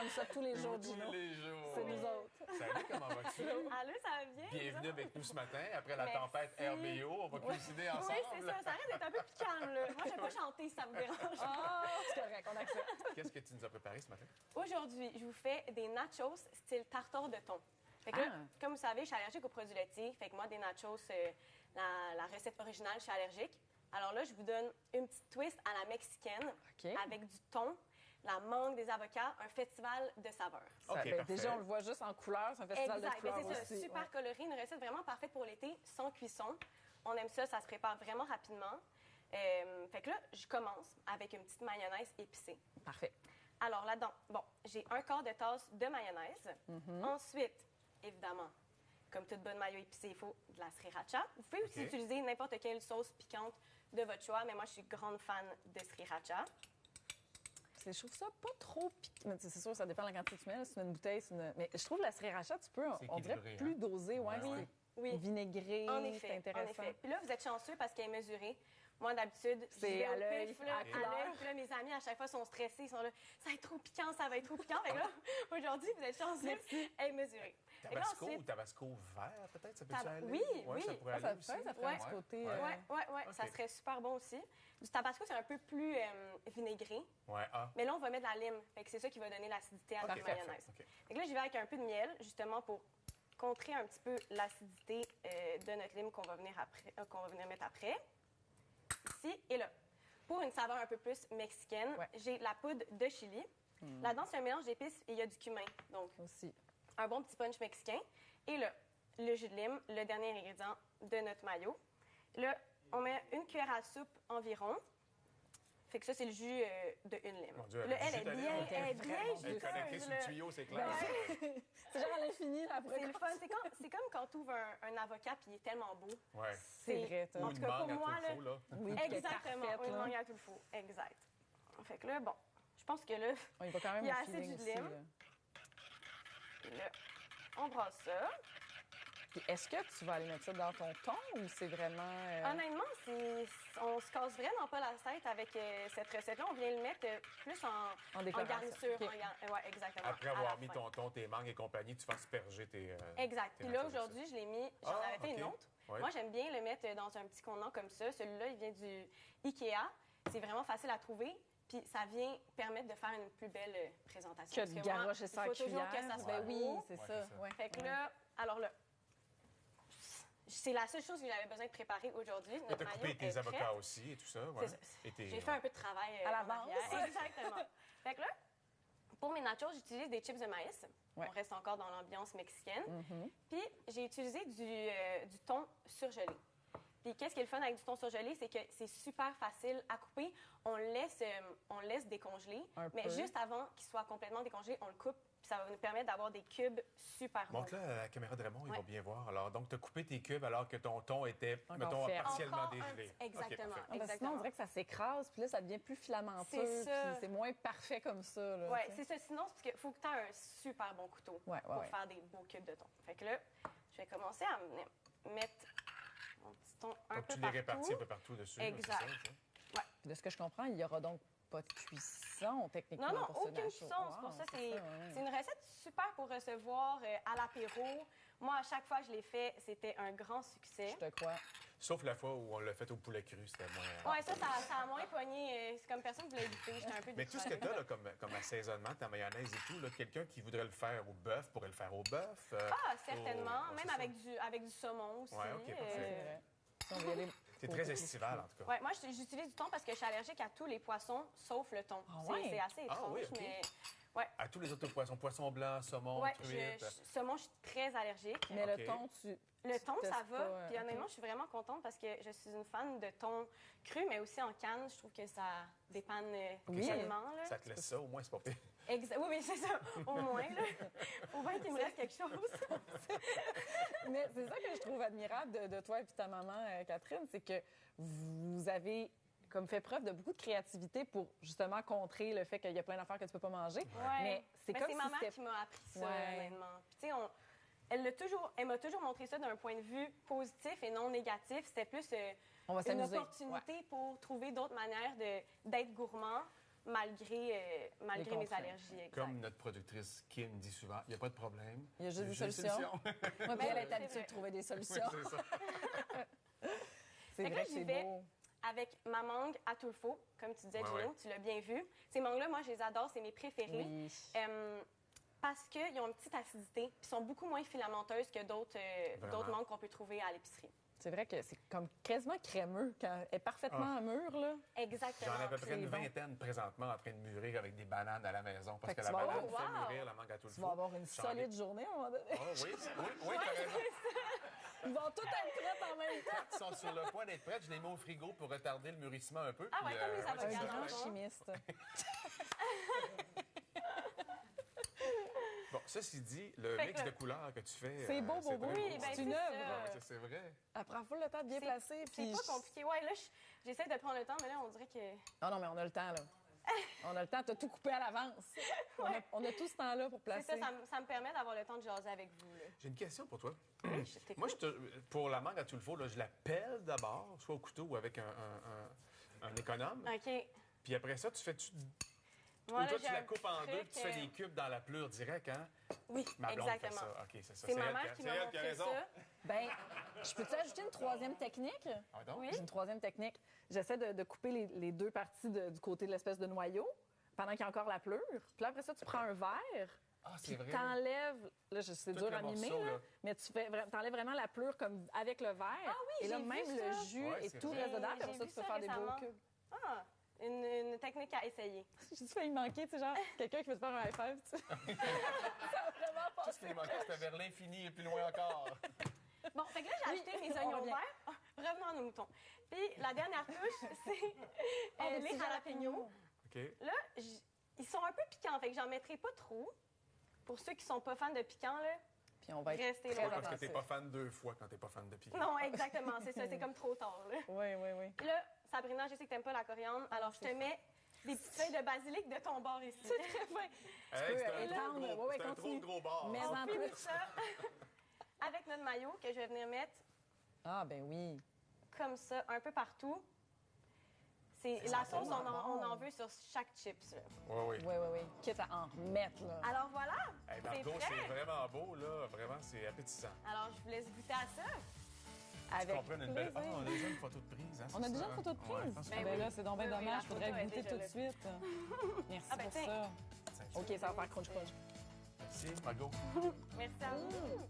comme ça tous les jours, Gino. Tous les jours. C'est nous autres. Salut, comment vas-tu? Allô, ça va bien? Bienvenue avec nous ce matin. Après la Merci. tempête RBO, on va cuisiner Oui, ensemble. c'est ça. Ça risque d'être un peu plus calme, là. Moi, je vais pas chanter si ça me dérange. Ah, c'est correct, on accepte. Qu'est-ce que tu nous as préparé ce matin? Aujourd'hui, je vous fais des nachos style tartare de thon. Fait que là, comme vous savez, je suis allergique aux produits laitiers. Fait que moi, des nachos, la recette originale, je suis allergique. Alors là, je vous donne une petite twist à la mexicaine OK. avec du thon, la mangue, des avocats, un festival de saveurs. OK, Ben, parfait. déjà, on le voit juste en couleur, c'est un festival de Exact. couleurs Ben, c'est ça, aussi. super Ouais. coloré, une recette vraiment parfaite pour l'été, sans cuisson. On aime ça, ça se prépare vraiment rapidement. Fait que là, je commence avec une petite mayonnaise épicée. Parfait. Alors là-dedans, bon, j'ai un quart de tasse de mayonnaise. Ensuite, évidemment, comme toute bonne mayo épicée, il faut de la sriracha. Vous pouvez aussi OK. utiliser n'importe quelle sauce piquante de votre choix, mais moi, je suis grande fan de sriracha. Je trouve ça pas trop piquant. Mais c'est sûr, ça dépend de la quantité que tu mets. Là. C'est une bouteille, mais je trouve la sriracha, tu peux, C'est on dirait équilibré, plus hein? dosé. Ouais, Oui. Oui. Vinaigré, En c'est effet, en intéressant. effet. Puis là, vous êtes chanceux parce qu'elle est mesurée. Moi, d'habitude, C'est j'y vais à au l'œil, pif, à là, la couleur. à l'œil. Puis là, mes amis, à chaque fois, sont stressés. Ils sont là, ça va être trop piquant, ça va être trop piquant. Fait que là, aujourd'hui, vous êtes chanceux, elle est mesurée. Fait que là, Tabasco ensuite- ou tabasco vert, peut-être? Ça peut-tu aller? Oui, Ouais, oui. ça pourrait Ah, aller ça, aussi. ça ferait Ouais. un petit côté. Ouais, ça OK. serait super bon aussi. Du tabasco, c'est un peu plus vinaigré. Ouais, ah. Mais là, on va mettre de la lime. Fait que c'est ça qui va donner l'acidité à la Parfait, mayonnaise. OK. Fait que là, j'y vais avec un peu de miel, justement, pour contrer un petit peu l'acidité de notre lime qu'on va venir mettre après. Ici et là. Pour une saveur un peu plus mexicaine, Ouais. j'ai la poudre de chili. Là-dedans, c'est un mélange d'épices et il y a du cumin. Donc, Aussi. un bon petit punch mexicain. Et là, le jus de lime, le dernier ingrédient de notre mayo. Là, on met une cuillère à soupe environ. Fait que ça, c'est le jus de une lime. Mon Dieu, Là, le elle jus est de lime, bien, elle elle est est bien Elle est connectée juteuse, sur là. le tuyau, c'est clair. C'est genre à l'infini, là, après. C'est le fun. C'est comme quand tu ouvres un avocat puis il est tellement beau. Ouais. C'est vrai, toi. Ou En une tout cas, mangue pour à moi, tout le faux, là. Oui, puis exactement. parfaite, Une là. mangue à tout le faux. Exact. Fait que là, bon, je pense que là, On y va quand même il y a au assez de feeling jus de aussi, lime. là. Là, on brasse ça. Puis est-ce que tu vas aller mettre ça dans ton thon ou c'est vraiment... Honnêtement, on se casse vraiment pas la tête avec cette recette-là. On vient le mettre plus en décoration. garniture. OK. Ouais, exactement. Après à la avoir mis fin. ton thon, tes mangues et compagnie, tu fasses asperger tes. Exact. tes Puis là, nachos avec ça. aujourd'hui, je l'ai mis, j'en Ah, avais fait OK. une autre. Ouais. Moi, j'aime bien le mettre dans un petit contenant comme ça. Celui-là, il vient du Ikea. C'est vraiment facile à trouver. Puis ça vient permettre de faire une plus belle présentation. Que Parce de moi, garocher ça à il faut toujours cuillère. que ça soit Ben oui, beau. c'est Ouais, ça. c'est ça. Ouais. Fait que là, alors là, c'est la seule chose que j'avais besoin de préparer aujourd'hui. Tu Notre as maillot coupé tes est avocats prêt. aussi et tout ça. Ouais. C'est ça. Et tes- J'ai fait un peu de travail À en l'avance. arrière. Exactement. Fait que là, pour mes nachos, j'utilise des chips de maïs. Ouais. On reste encore dans l'ambiance mexicaine. Puis j'ai utilisé du thon surgelé. Puis qu'est-ce qui est le fun avec du thon surgelé, c'est que c'est super facile à couper. On le laisse décongeler, Un mais peu. juste avant qu'il soit complètement décongelé, on le coupe. Puis ça va nous permettre d'avoir des cubes super bons. Montre-le à la caméra de Raymond, il Ouais. va bien voir. Alors, donc, tu as coupé tes cubes alors que ton thon était, Encore mettons, ferme. partiellement Encore un dégelé. petit- exactement. OK, parfait. Ah, parce que sinon, Exactement. on dirait que ça s'écrase, puis là, ça devient plus filamenteux, C'est ça. puis c'est moins parfait comme ça. Là, Oui, tu sais. c'est ça. Sinon, c'est parce qu'il faut que tu aies un super bon couteau Ouais, pour ouais. faire des beaux cubes de thon. Fait que là, je vais commencer à mettre mon petit thon un Donc, peu tu les partout. répartis un peu partout dessus. là, Exact. c'est ça, tu sais? De ce que je comprends, il n'y aura donc pas de cuisson, techniquement, Non, non, pour ce aucune nacho. cuisson. C'est Wow, pour ça, ça, c'est ouais. c'est une recette super pour recevoir à l'apéro. Moi, à chaque fois que je l'ai fait, c'était un grand succès. Je te crois. Sauf la fois où on l'a fait au poulet cru, c'était moins. Ouais, ça a moins pogné. C'est comme personne ne voulait goûter. J'étais un peu Mais tout ce que tu as comme assaisonnement, ta mayonnaise et tout, là, quelqu'un qui voudrait le faire au bœuf pourrait le faire au bœuf. Ah, certainement. au- Même c'est ça. avec du saumon aussi. Ouais, OK, parfait. C'est vrai. Si on veut y aller C'est au très goût. estival, en tout cas. Ouais, moi, j'utilise du thon parce que je suis allergique à tous les poissons, sauf le thon. Ah ouais? C'est assez Ah étrange, oui, OK. mais... Ouais, À tous les autres poissons, poisson blanc, saumon, ouais truite. saumon, je suis très allergique. Mais OK. le thon, tu... Le thon, tu ça testes va. pas, Puis OK. honnêtement, je suis vraiment contente parce que je suis une fan de thon cru, mais aussi en canne. Je trouve que ça dépanne Oui. tellement. Là. Ça te laisse ça, au moins, c'est pas pire. Oui, oui, c'est ça. Au moins, là. Faut bien qu'il me reste quelque chose. Mais c'est ça que je trouve admirable de toi et puis ta maman, Catherine, c'est que vous avez comme fait preuve de beaucoup de créativité pour justement contrer le fait qu'il y a plein d'affaires que tu peux pas manger. Ouais. Mais c'est Ben, comme c'est si ma mère c'était... qui m'a appris ça, Ouais. honnêtement. Puis, tu sais, elle m'a toujours montré ça d'un point de vue positif et non négatif. C'était plus On va une s'amuser. opportunité pour trouver d'autres manières d'être gourmand malgré mes contraintes. allergies. Exact. Comme notre productrice Kim dit souvent, il n'y a pas de problème. Il y a juste des solutions. Moi, puis elle est habituée de trouver des solutions. Oui, c'est ça. C'est Fait que vrai là, que j'y c'est vais. beau. Avec ma mangue à tout le faux, comme tu disais, Ouais, Gino, ouais. tu l'as bien vu. Ces mangues-là, moi, je les adore, c'est mes préférées. Oui. Parce qu'ils ont une petite acidité, puis sont beaucoup moins filamenteuses que d'autres Vraiment. mangues qu'on peut trouver à l'épicerie. C'est vrai que c'est comme quasiment crémeux quand elle est parfaitement mûre, là. Exactement. J'en ai à peu près C'est une bon. vingtaine présentement en train de mûrir avec des bananes à la maison. Parce Fait que que la tu vas banane avoir- fait Oh, wow! mûrir la mangue à tout le Tu vas avoir une solide journée à un moment donné. Oh oui, t'as raison. Ils vont toutes être prêtes en même temps. Ils sont sur le point d'être prêtes. Je les mets au frigo pour retarder le mûrissement un peu. Ah ouais, comme les c'est avocats. Un ça. grand Regarde. chimiste. Bon, ceci dit, le Fait mix que- de couleurs que tu fais. C'est beau, beau, beau. très Oui, ben, C'est c'est une ça. œuvre. Ah ouais, c'est vrai. Elle prend full le temps de bien C'est- placer. C'est Puis pas compliqué. Ouais, là, j'essaie de prendre le temps, mais là, on dirait que... Ah non, mais on a le temps, là. On a le temps. T'as tout coupé à l'avance. On a tout ce temps-là pour C'est placer. ça, ça me permet d'avoir le temps de jaser avec vous. Là. J'ai une question pour toi. Je t'écoute. Moi, pour la mangue à tout le faux, là, je la pèle d'abord, soit au couteau ou avec un économe. OK. Puis après ça, tu fais-tu. Moi, Ou là, toi, tu j'ai la un coupes en deux, truc, puis tu fais des cubes dans la pleure direct, hein? Oui, Ma blonde fait exactement. ça. OK, c'est ça. C'est ma elle mère qui c'est m'a elle a montré raison. ça. Ben, je peux-tu ajouter une troisième technique? Ah, donc? Oui. J'ai une troisième technique. J'essaie de couper les deux parties du côté de l'espèce de noyau pendant qu'il y a encore la pleure. Puis là, après ça, tu prends un verre, Ah, puis c'est vrai. t'enlèves... Là, c'est Tout dur le à mimer, morceau, là, là. mais t'enlèves vraiment la pleure comme avec le verre. Ah oui, Et là, j'ai vu même le ça. jus Ouais, et c'est tout vrai. reste dedans. Puis après J'ai ça, vu tu peux ça faire des beaux récemment. cubes. Ah, une technique à essayer. J'ai failli manquer, tu sais, genre, quelqu'un qui veut te faire un high five, tu sais. Ça a vraiment Tout ce passé. qui manquait, c'était vers l'infini et plus loin encore. Bon, fait que là, j'ai Oui, acheté mes on oignons revient. verts. Ah, revenons à nos moutons. Puis la dernière touche, c'est des les petits jalapenos. OK. Là, ils sont un peu piquants, fait que j'en mettrai pas trop. Pour ceux qui sont pas fans de piquant, là. Puis on va être Restez très là. Parce que attentif. t'es pas fan deux fois quand t'es pas fan de piquant. Non, exactement, c'est ça. C'est comme trop tard, là. Oui, oui, oui. Puis là, Sabrina, je sais que t'aimes pas la coriandre, alors je te mets des petites feuilles de basilic de ton bord ici. C'est très fin. Hey, peux c'est un étendre. trop gros, Ouais, ouais, c'est un trop continue. gros bar. Mais- On en finit plus. ça avec notre maillot que je vais venir mettre Ah, ben oui. comme ça, un peu partout. La sauce, on en veut sur chaque chips. Là. Oui, oui. Oui, oui, oui. Quitte à en remettre, là. Alors voilà, Hey, c'est Margot, prêt. c'est vraiment beau, là. Vraiment, c'est appétissant. Alors je vous laisse goûter à ça. Avec Comprendre une belle. plaisir. Ah, on a déjà une photo de prise, hein, On a c'est déjà ça, une hein? photo de Ouais, prise. je pense que Ah, Ben ben oui. là, c'est donc bien Oui, oui, dommage. la Je voudrais photo est goûter déjà tout de là. suite. Merci Ah, ben pour tiens. ça. c'est- OK, ça va faire crunch-crunch. Merci, Margot. Merci à vous.